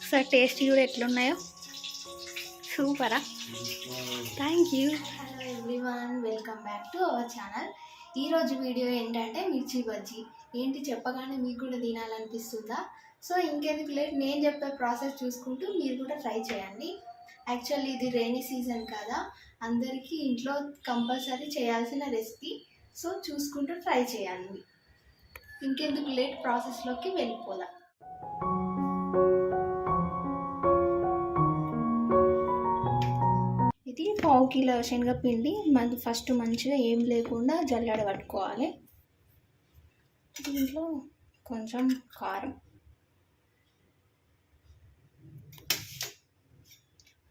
Sir taste కూడా ఎట్లున్నాయో సూపరా. Thank you. Hello everyone, welcome back to our channel. ఈరోజు వీడియో ఏంటంటే మిర్చి బజ్జీ. ఏంటి చెప్పగానే మీకు కూడా తినాలనిపిస్తుందా? సో ఇంకెందుకు లేట్, నేను చెప్పే ప్రాసెస్ చూసుకుంటూ మీరు కూడా ట్రై చేయండి. యాక్చువల్లీ ఇది రైనీ సీజన్ కదా, అందరికీ ఇంట్లో కంపల్సరీ చేయాల్సిన రెసిపీ. సో చూసుకుంటూ ట్రై చేయండి. ఇంకెందుకు లేట్, ప్రాసెస్లోకి వెళ్ళిపోదాం. ఇది 1/2 కిలో శనగపిండి ఫస్ట్ మంచిగా ఏం లేకుండా జల్లెడ పట్టుకోవాలి. దీంట్లో కొంచెం కారం,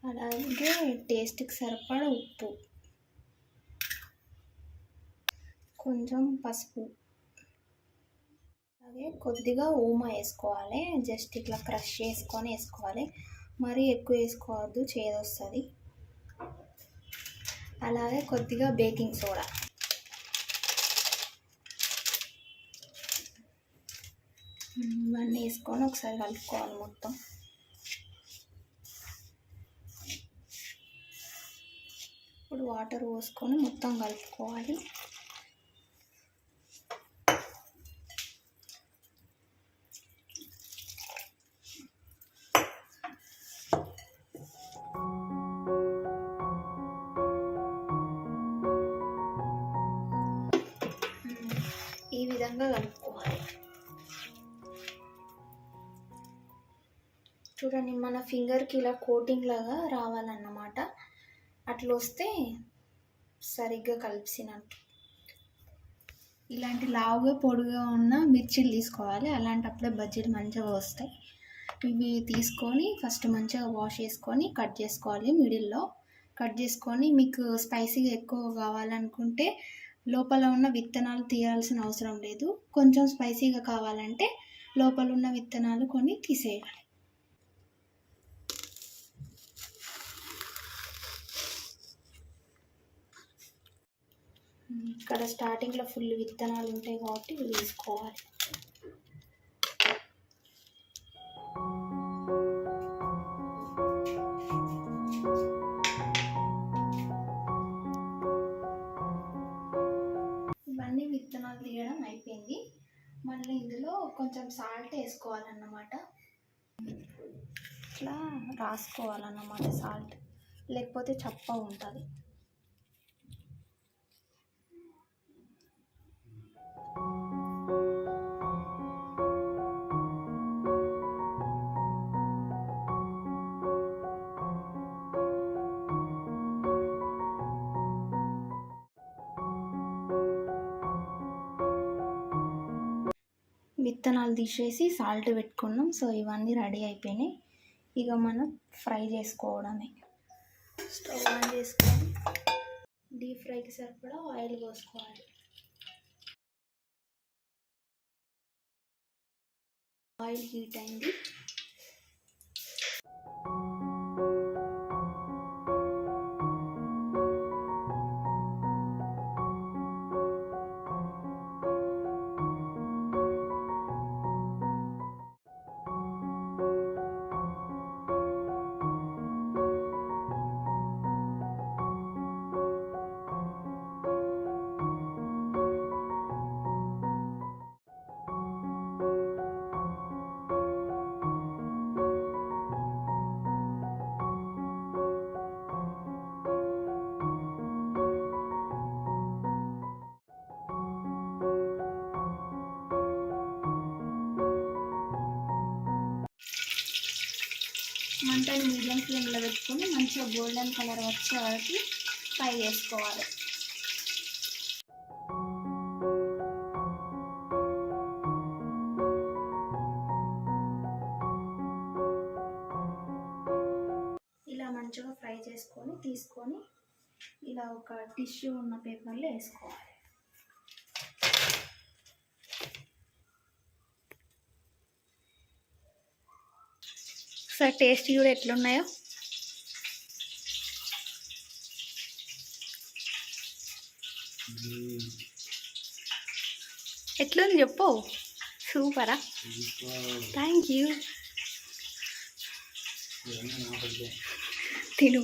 అలాగే టేస్ట్కి సరిపడా ఉప్పు, కొంచెం పసుపు, అలాగే కొద్దిగా ఓమా వేసుకోవాలి. జస్ట్ ఇట్లా క్రష్ చేసుకొని వేసుకోవాలి, మరీ ఎక్కువ వేసుకోవద్దు, చేదొస్తుంది. అలాగే కొద్దిగా బేకింగ్ సోడా, ఇవన్నీ వేసుకొని ఒకసారి కలుపుకోవాలి మొత్తం. ఇప్పుడు వాటర్ పోసుకొని మొత్తం కలుపుకోవాలి. ఈ విధంగా కలుపుకోవాలి. చూడండి, మన ఫింగర్కి ఇలా కోటింగ్ లాగా రావాలన్నమాట. అట్లా వస్తే సరిగ్గా కలిపినట్టు. ఇలాంటి లావుగా పొడుగా ఉన్న మిర్చీలు తీసుకోవాలి, అలాంటప్పుడే బజ్జీలు మంచిగా వస్తాయి. ఇవి తీసుకొని ఫస్ట్ మంచిగా వాష్ చేసుకొని కట్ చేసుకోవాలి. మిడిల్లో కట్ చేసుకొని, మీకు స్పైసీగా ఎక్కువ కావాలనుకుంటే లోపల ఉన్న విత్తనాలు తీయాల్సిన అవసరం లేదు. కొంచెం స్పైసీగా కావాలంటే లోపల ఉన్న విత్తనాలు కొన్ని తీసేయాలి. ఇక్కడ స్టార్టింగ్లో ఫుల్ విత్తనాలు ఉంటాయి కాబట్టి ఇవి తీసుకోవాలి. ఇవన్నీ విత్తనాలు తీయడం అయిపోయింది. మళ్ళీ ఇందులో కొంచెం సాల్ట్ వేసుకోవాలన్నమాట. ఇట్లా రాసుకోవాలన్నమాట సాల్ట్, లేకపోతే చప్పగా ఉంటుంది. విత్తనాలు తీసేసి సాల్ట్ పెట్టుకున్నాం. సో ఇవన్నీ రెడీ అయిపోయినాయి. ఇక మనం ఫ్రై చేసుకోవడమే. స్టవ్ ఆన్ చేసుకొని డీప్ ఫ్రైకి సరిపడా ఆయిల్ పోసుకోవాలి. ఆయిల్ హీట్ అయింది. మంటని మీడియం ఫ్లేమ్లో పెట్టుకొని మంచిగా గోల్డెన్ కలర్ వచ్చే వరకు ఫ్రై చేసుకోవాలి. ఇలా మంచిగా ఫ్రై చేసుకొని తీసుకొని ఇలా ఒక టిష్యూ ఉన్న పేపర్లో వేసుకోవాలి. సార్ టేస్ట్ కూడా ఎట్లున్నాయో ఎట్లుంది చెప్పు. సూపరా. Thank you. తిను.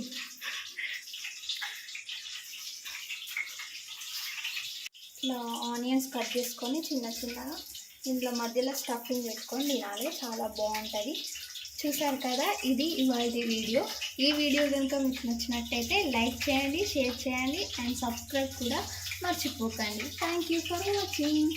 ఇట్లా ఆనియన్స్ కట్ చేసుకొని చిన్న చిన్నగా ఇందులో మధ్యలో స్టఫింగ్ పెట్టుకొని తినాలి, చాలా బాగుంటుంది. చూసారు కదా, ఇది ఇవాళ వీడియో. ఈ వీడియో కనుక మీకు నచ్చినట్టయితే లైక్ చేయండి, షేర్ చేయండి అండ్ సబ్స్క్రైబ్ కూడా మర్చిపోకండి. Thank you for watching.